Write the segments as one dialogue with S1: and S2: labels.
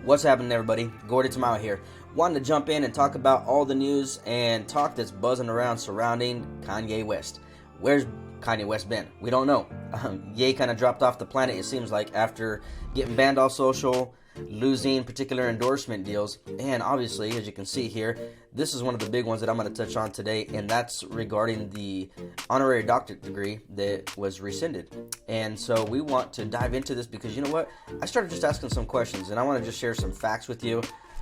S1: What's happening, everybody? Gordy Tamao here. Wanted to jump in and talk about all the news and talk that's buzzing around surrounding Kanye West. Where's Kanye West been? We don't know. Ye kind of dropped off the planet, it seems like, after getting banned off social, losing particular endorsement deals, and obviously, as you can see here, this is one of the big ones that I'm going to touch on today, and that's regarding the honorary doctorate degree that was rescinded. And so we want to dive into this because, you know what, I started just asking some questions, and I want to just share some facts with you.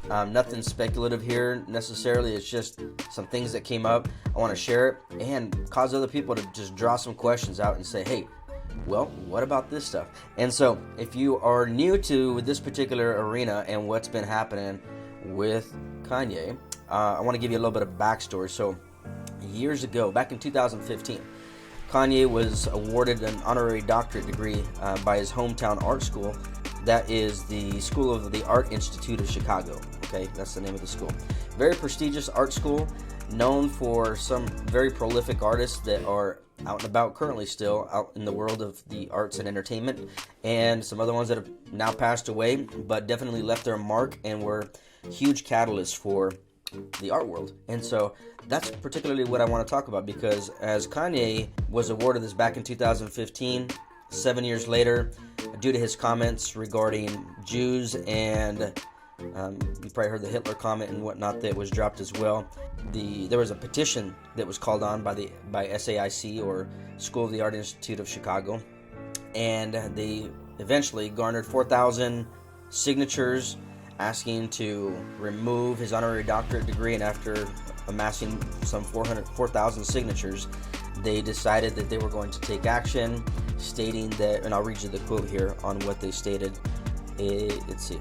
S1: Nothing speculative here necessarily. It's just some things that came up. I want to share it and cause other people to just draw some questions out and say, hey, well, what about this stuff? And so if you are new to this particular arena and what's been happening with Kanye, I want to give you a little bit of backstory. So years ago, back in 2015, Kanye was awarded an honorary doctorate degree by his hometown art school. That is the School of the Art Institute of Chicago. Okay, that's the name of the school. Very prestigious art school, known for some very prolific artists that are out and about currently still out in the world of the arts and entertainment, and some other ones that have now passed away, but definitely left their mark and were huge catalysts for the art world. And so that's particularly what I want to talk about, because as Kanye was awarded this back in 2015, 7 years later, due to his comments regarding Jews and you probably heard the Hitler comment and whatnot that was dropped as well. There was a petition that was called on by SAIC, or School of the Art Institute of Chicago, and they eventually garnered 4,000 signatures asking to remove his honorary doctorate degree. And after amassing some 4,000 signatures, they decided that they were going to take action, stating that, and I'll read you the quote here on what they stated. Let's see.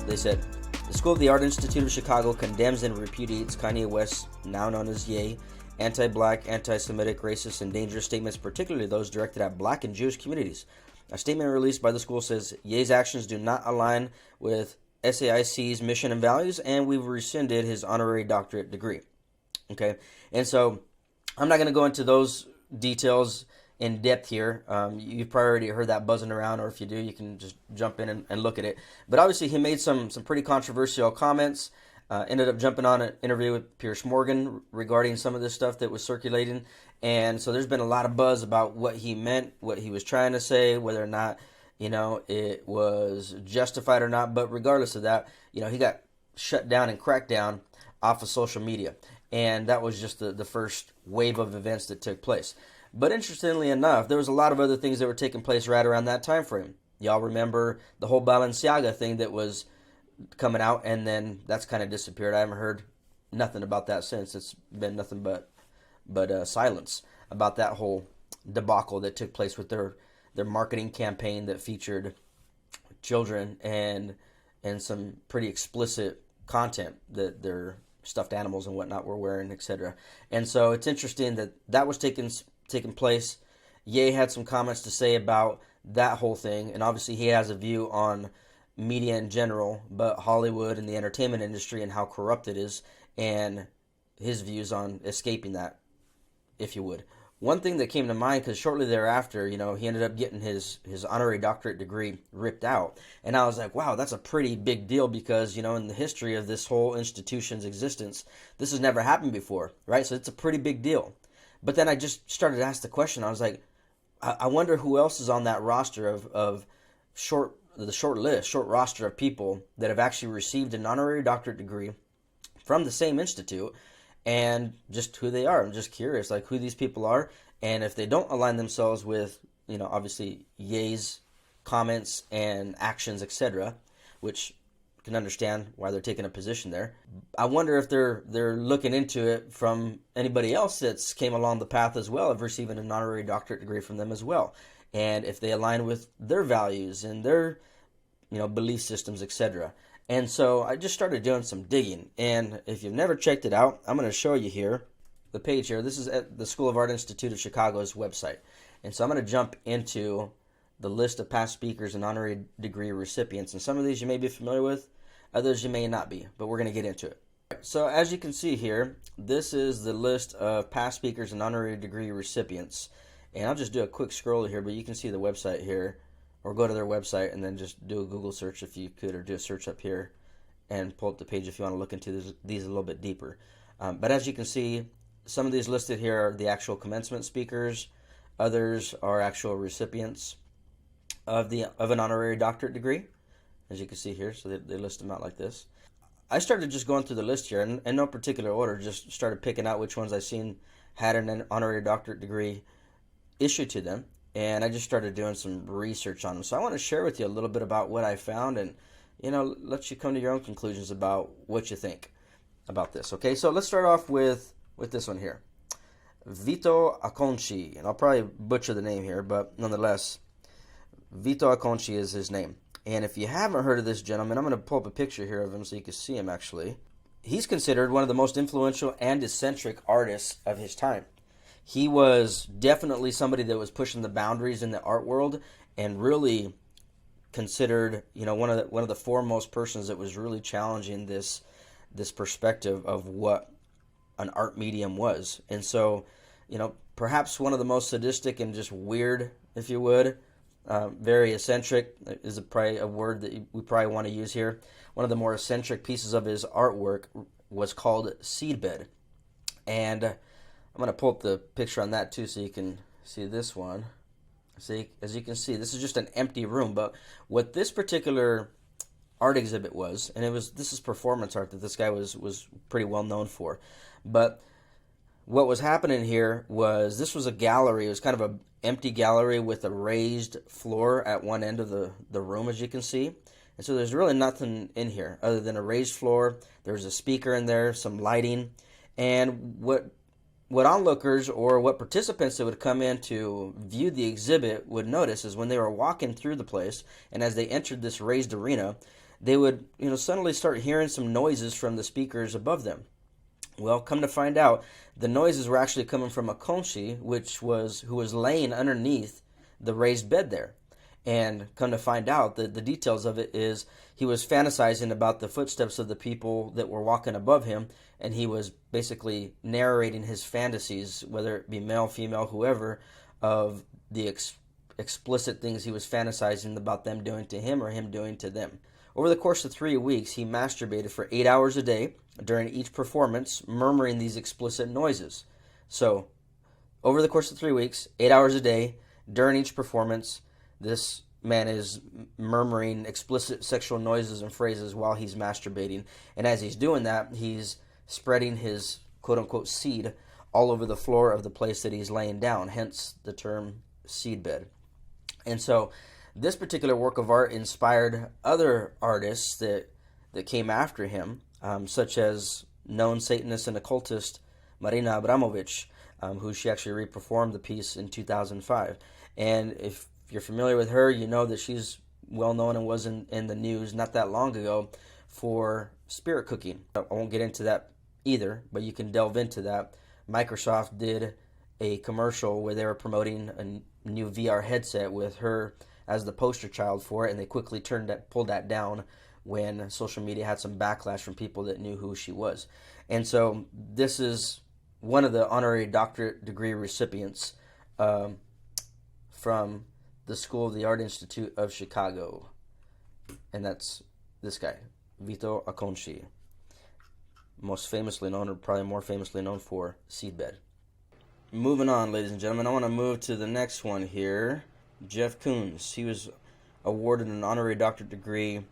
S1: They said, "The School of the Art Institute of Chicago condemns and repudiates Kanye West's, now known as Ye, anti-black, anti-Semitic, racist, and dangerous statements, particularly those directed at black and Jewish communities. A statement released by the school says, Ye's actions do not align with SAIC's mission and values, and we've rescinded his honorary doctorate degree." Okay, and so I'm not going to go into those details in depth here. You've probably already heard that buzzing around, or if you do, you can just jump in and look at it. But obviously, he made some pretty controversial comments. Ended up jumping on an interview with Piers Morgan regarding some of this stuff that was circulating. And so there's been a lot of buzz about what he meant, what he was trying to say, whether or not, it was justified or not. But regardless of that, he got shut down and cracked down off of social media. And that was just the first wave of events that took place. But interestingly enough, there was a lot of other things that were taking place right around that time frame. Y'all remember the whole Balenciaga thing that was coming out, and then that's kind of disappeared. I haven't heard nothing about that since. It's been nothing but silence about that whole debacle that took place with their marketing campaign that featured children and some pretty explicit content that their stuffed animals and whatnot were wearing, etc. And so it's interesting that was taking place. Ye had some comments to say about that whole thing, and obviously he has a view on media in general, but Hollywood and the entertainment industry and how corrupt it is, and his views on escaping that, if you would. One thing that came to mind, because shortly thereafter, he ended up getting his honorary doctorate degree ripped out. And I was like, wow, that's a pretty big deal because, in the history of this whole institution's existence, this has never happened before, right? So it's a pretty big deal. But then I just started to ask the question. I was like, I wonder who else is on that roster of the short roster of people that have actually received an honorary doctorate degree from the same institute, and just who they are. I'm just curious, like who these people are, and if they don't align themselves with, obviously Ye's comments and actions, etc., which you can understand why they're taking a position there. I wonder if they're looking into it from anybody else that's came along the path as well of receiving an honorary doctorate degree from them as well, and if they align with their values and their, belief systems, etc. And so I just started doing some digging, and if you've never checked it out, I'm going to show you here, the page here. This is at the School of Art Institute of Chicago's website. And so I'm going to jump into the list of past speakers and honorary degree recipients. And some of these you may be familiar with, others you may not be, but we're going to get into it. So as you can see here, this is the list of past speakers and honorary degree recipients. And I'll just do a quick scroll here, but you can see the website here, or go to their website and then just do a Google search if you could, or do a search up here and pull up the page if you want to look into these a little bit deeper. But as you can see, some of these listed here are the actual commencement speakers. Others are actual recipients of an honorary doctorate degree, as you can see here. So they list them out like this. I started just going through the list here in no particular order, just started picking out which ones I seen had an honorary doctorate degree issued to them, and I just started doing some research on them. So I want to share with you a little bit about what I found, and let you come to your own conclusions about what you think about this. Okay, so let's start off with this one here. Vito Acconci, and I'll probably butcher the name here, but nonetheless, Vito Acconci is his name. And if you haven't heard of this gentleman, I'm going to pull up a picture here of him so you can see him actually. He's considered one of the most influential and eccentric artists of his time. He was definitely somebody that was pushing the boundaries in the art world, and really considered, one of the foremost persons that was really challenging this perspective of what an art medium was. And so, perhaps one of the most sadistic and just weird, if you would, very eccentric is probably a word that we probably want to use here. One of the more eccentric pieces of his artwork was called Seedbed. And I'm going to pull up the picture on that too so you can see this one. See, as you can see, this is just an empty room. But what this particular art exhibit was, and this is performance art that this guy was pretty well known for. But what was happening here was this was a gallery. It was kind of an empty gallery with a raised floor at one end of the room, as you can see. And so there's really nothing in here other than a raised floor. There's a speaker in there, some lighting. And what onlookers or what participants that would come in to view the exhibit would notice is when they were walking through the place, and as they entered this raised arena, they would suddenly start hearing some noises from the speakers above them. Well, come to find out, the noises were actually coming from Acconci, who was laying underneath the raised bed there. And come to find out, the details of it is he was fantasizing about the footsteps of the people that were walking above him, and he was basically narrating his fantasies, whether it be male, female, whoever, of the explicit things he was fantasizing about them doing to him or him doing to them. Over the course of 3 weeks, he masturbated for 8 hours a day during each performance, murmuring these explicit noises. So, over the course of 3 weeks, 8 hours a day, during each performance, this man is murmuring explicit sexual noises and phrases while he's masturbating. And as he's doing that, he's spreading his quote-unquote seed all over the floor of the place that he's laying down, hence the term seedbed. And so this particular work of art inspired other artists that came after him, such as known Satanist and occultist Marina Abramović, who she actually reperformed the piece in 2005. And if you're familiar with her, you know that she's well known and was in the news not that long ago for spirit cooking. I won't get into that either, but you can delve into that. Microsoft did a commercial where they were promoting a new VR headset with her as the poster child for it, and they quickly pulled that down when social media had some backlash from people that knew who she was. And so this is one of the honorary doctorate degree recipients from the School of the Art Institute of Chicago. And that's this guy, Vito Acconci. Most famously known, or probably more famously known for Seedbed. Moving on, ladies and gentlemen, I want to move to the next one here. Jeff Koons. He was awarded an honorary doctorate degree,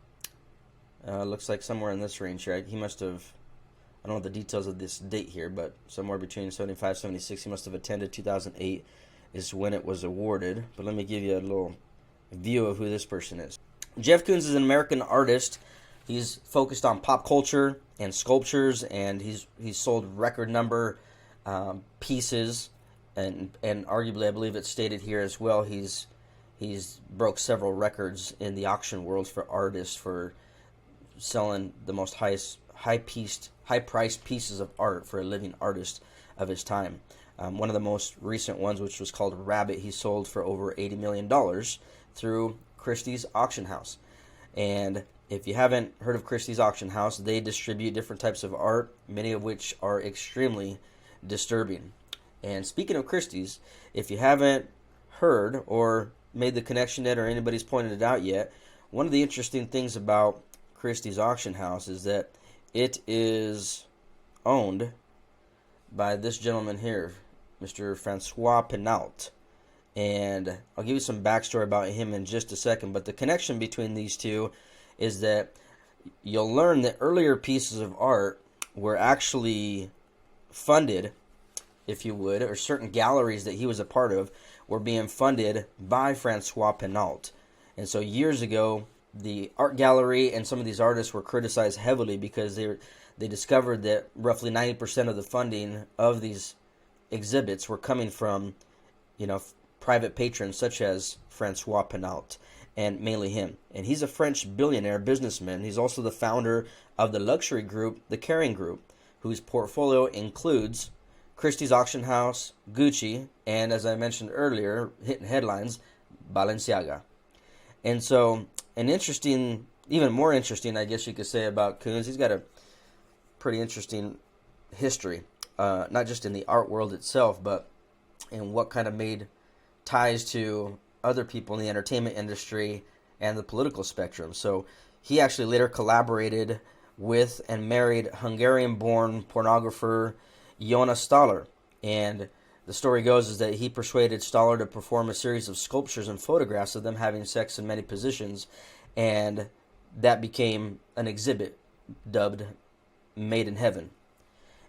S1: looks like somewhere in this range here. He must have, I don't know the details of this date here, but somewhere between 75 76. He must have attended 2008 is when it was awarded. But let me give you a little view of who this person is. Jeff Koons is an American artist. He's focused on pop culture and sculptures, and he's sold record number pieces, and arguably, I believe it's stated here as well, he's broke several records in the auction world for artists for selling the most high-priced pieces of art for a living artist of his time. One of the most recent ones, which was called Rabbit, he sold for over $80 million through Christie's Auction House. And if you haven't heard of Christie's Auction House, they distribute different types of art, many of which are extremely disturbing. And speaking of Christie's, if you haven't heard or made the connection yet, or anybody's pointed it out yet, one of the interesting things about Christie's auction house is that it is owned by this gentleman here, Mr. Francois Penault. And I'll give you some backstory about him in just a second, but the connection between these two is that you'll learn that earlier pieces of art were actually funded, if you would, or certain galleries that he was a part of were being funded by Francois Penault. And so years ago, the art gallery and some of these artists were criticized heavily because they discovered that roughly 90% of the funding of these exhibits were coming from, private patrons such as Francois Penault, and mainly him. And he's a French billionaire businessman. He's also the founder of the luxury group, the Kering Group, whose portfolio includes Christie's Auction House, Gucci, and as I mentioned earlier, hitting headlines, Balenciaga. And so, even more interesting, I guess you could say, about Koons, he's got a pretty interesting history, not just in the art world itself, but in what kind of made ties to other people in the entertainment industry and the political spectrum. So he actually later collaborated with and married Hungarian-born pornographer Jonas Staller. And the story goes is that he persuaded Staller to perform a series of sculptures and photographs of them having sex in many positions, and that became an exhibit dubbed Made in Heaven.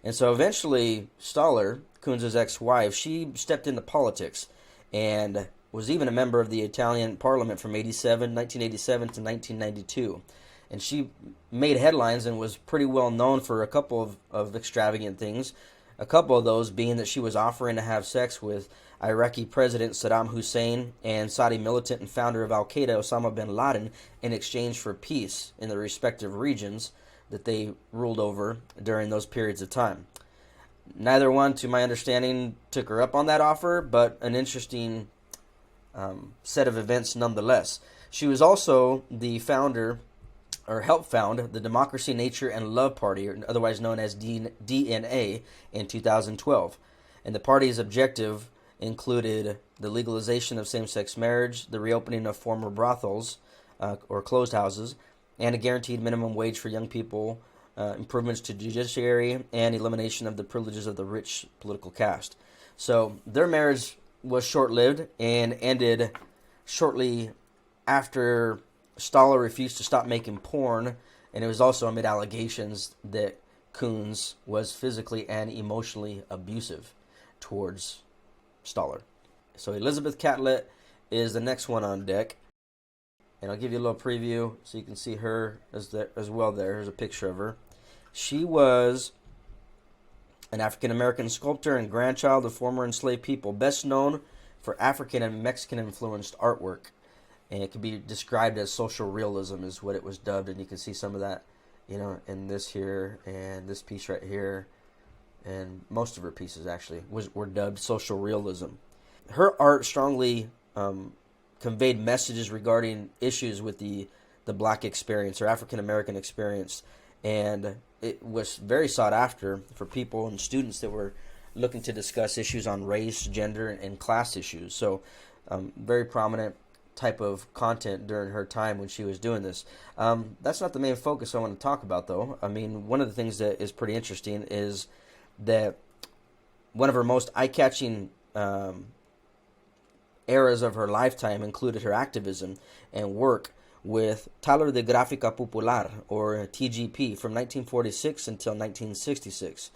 S1: And so eventually Staller, Koons' ex-wife, she stepped into politics and was even a member of the Italian Parliament from 1987 to 1992. And she made headlines and was pretty well known for a couple of extravagant things. A couple of those being that she was offering to have sex with Iraqi President Saddam Hussein and Saudi militant and founder of Al-Qaeda Osama bin Laden in exchange for peace in the respective regions that they ruled over during those periods of time. Neither one, to my understanding, took her up on that offer, but an interesting set of events nonetheless. She was also the founder, or helped found, the Democracy, Nature, and Love Party, or otherwise known as DNA, in 2012. And the party's objective included the legalization of same-sex marriage, the reopening of former brothels, or closed houses, and a guaranteed minimum wage for young people, improvements to judiciary, and elimination of the privileges of the rich political caste. So their marriage was short-lived and ended shortly after Staller refused to stop making porn, and it was also amid allegations that Koons was physically and emotionally abusive towards Staller. So Elizabeth Catlett is the next one on deck. And I'll give you a little preview so you can see her as well there. Here's a picture of her. She was an African-American sculptor and grandchild of former enslaved people, best known for African and Mexican-influenced artwork. And it can be described as social realism is what it was dubbed. And you can see some of that, in this here and this piece right here. And most of her pieces, actually, were dubbed social realism. Her art strongly conveyed messages regarding issues with the black experience or African American experience, and it was very sought after for people and students that were looking to discuss issues on race, gender, and class issues. So very prominent type of content during her time when she was doing this. That's not the main focus I want to talk about, though. I mean, one of the things that is pretty interesting is that one of her most eye-catching eras of her lifetime included her activism and work with Taller de Gráfica Popular, or TGP, from 1946 until 1966.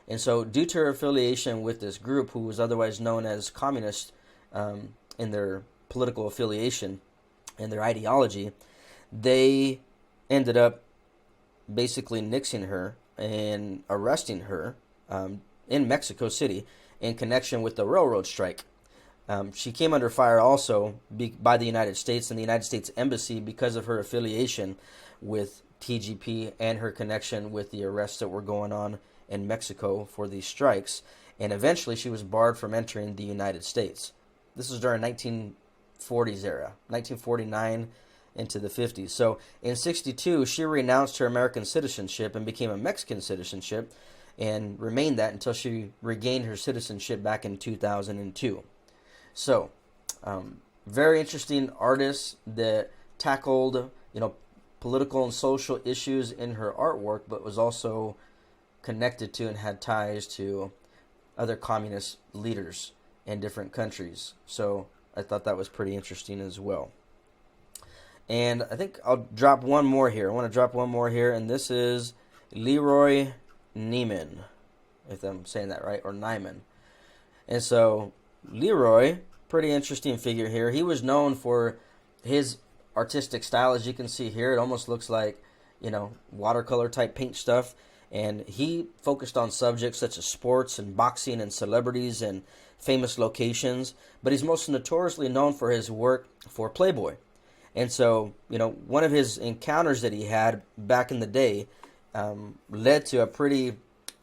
S1: And so, due to her affiliation with this group, who was otherwise known as communist in their political affiliation and their ideology, they ended up basically nixing her and arresting her in Mexico City in connection with the railroad strike. She came under fire also by the United States and the United States Embassy because of her affiliation with TGP and her connection with the arrests that were going on in Mexico for these strikes. And eventually she was barred from entering the United States. This was during 1940s era, 1949 into the 50s. So in 62, she renounced her American citizenship and became a Mexican citizenship and remained that until she regained her citizenship back in 2002. So, very interesting artist that tackled, political and social issues in her artwork, but was also connected to and had ties to other communist leaders in different countries. So I thought that was pretty interesting as well. And I think I'll drop one more here. I want to drop one more here, and this is Leroy Neiman, if I'm saying that right, or Nyman. And so Leroy, pretty interesting figure here. He was known for his artistic style, as you can see here. It almost looks like, watercolor type paint stuff. And he focused on subjects such as sports and boxing and celebrities and famous locations. But he's most notoriously known for his work for Playboy. And so, one of his encounters that he had back in the day led to a pretty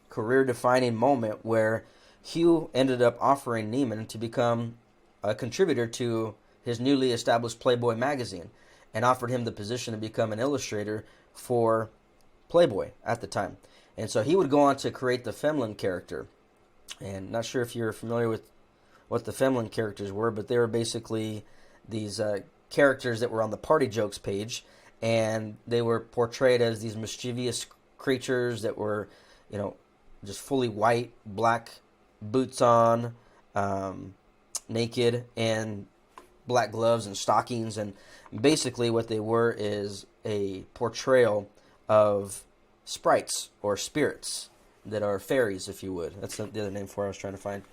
S1: career-defining moment where Hugh ended up offering Neiman to become a contributor to his newly established Playboy magazine and offered him the position to become an illustrator for Playboy at the time. And so he would go on to create the Femlin character. And not sure if you're familiar with what the Femlin characters were, but they were basically these characters that were on the Party Jokes page, and they were portrayed as these mischievous creatures that were, just fully white, black boots on, naked, and black gloves and stockings. And basically what they were is a portrayal of sprites or spirits that are fairies, if you would. That's the other name for it I was trying to find.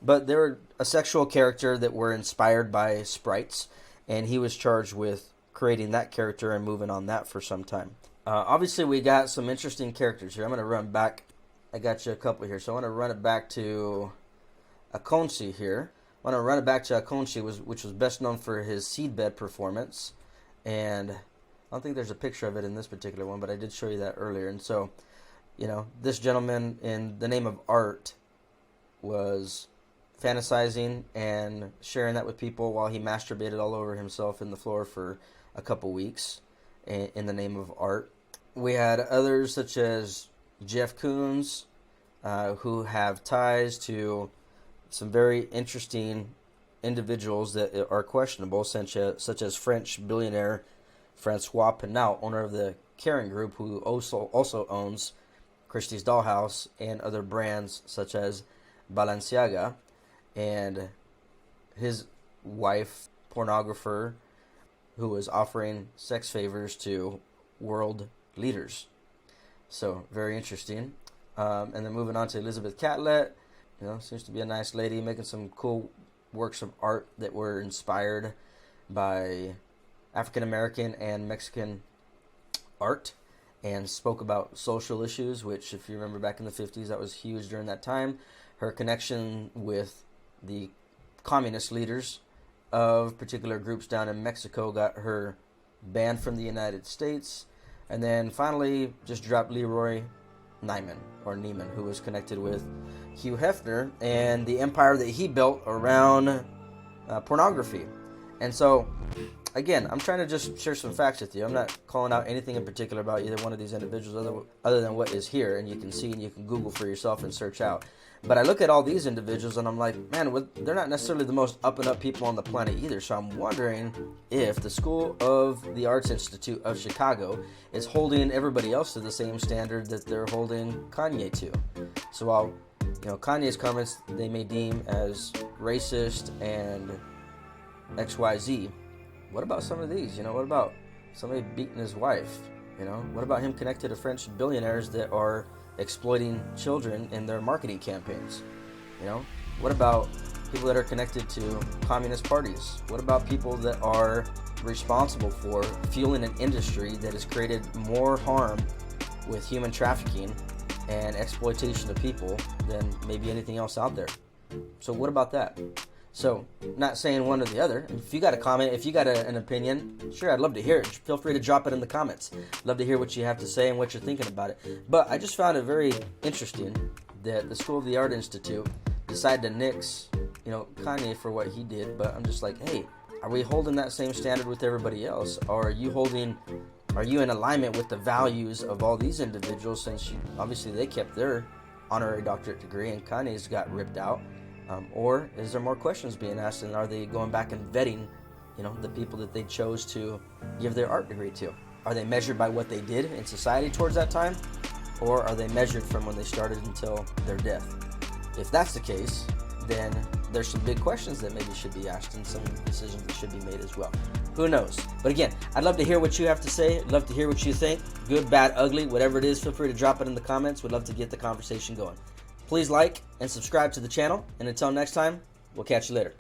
S1: But they were a sexual character that were inspired by sprites, and he was charged with creating that character and moving on that for some time. Obviously, we got some interesting characters here. I'm going to run back. I got you a couple here. So I want to run it back to Akonchi here. I want to run it back to Akonchi, which was best known for his seedbed performance. And I don't think there's a picture of it in this particular one, but I did show you that earlier. And so, this gentleman, in the name of art, was fantasizing and sharing that with people while he masturbated all over himself in the floor for a couple weeks in the name of art. We had others such as Jeff Koons, who have ties to some very interesting individuals that are questionable, such as French billionaire Francois Pinault, owner of the Kering Group, who also owns Christie's Dollhouse and other brands such as Balenciaga, and his wife, pornographer, who was offering sex favors to world leaders. So, very interesting. And then moving on to Elizabeth Catlett, seems to be a nice lady, making some cool works of art that were inspired by African American and Mexican art, and spoke about social issues, which, if you remember back in the 50s, that was huge during that time. Her connection with the communist leaders of particular groups down in Mexico got her banned from the United States. And then finally, just dropped Leroy Neiman, who was connected with Hugh Hefner and the empire that he built around pornography. And so, again, I'm trying to just share some facts with you. I'm not calling out anything in particular about either one of these individuals other than what is here, and you can see and you can Google for yourself and search out. But I look at all these individuals and I'm like, man, they're not necessarily the most up and up people on the planet either. So I'm wondering if the School of the Arts Institute of Chicago is holding everybody else to the same standard that they're holding Kanye to. So while, Kanye's comments they may deem as racist and XYZ, what about some of these? What about somebody beating his wife? What about him connected to French billionaires that are exploiting children in their marketing campaigns? What about people that are connected to communist parties? What about people that are responsible for fueling an industry that has created more harm with human trafficking and exploitation of people than maybe anything else out there? So what about that? So, not saying one or the other. If you got a comment, if you got an opinion, sure, I'd love to hear it. Feel free to drop it in the comments. Love to hear what you have to say and what you're thinking about it. But I just found it very interesting that the School of the Art Institute decided to nix, Kanye for what he did. But I'm just like, hey, are we holding that same standard with everybody else? Or are you in alignment with the values of all these individuals, since obviously they kept their honorary doctorate degree and Kanye's got ripped out? Or is there more questions being asked, and are they going back and vetting, the people that they chose to give their art degree to? Are they measured by what they did in society towards that time? Or are they measured from when they started until their death? If that's the case, then there's some big questions that maybe should be asked and some decisions that should be made as well. Who knows? But again, I'd love to hear what you have to say. I'd love to hear what you think. Good, bad, ugly, whatever it is, feel free to drop it in the comments. We'd love to get the conversation going. Please like and subscribe to the channel. And until next time, we'll catch you later.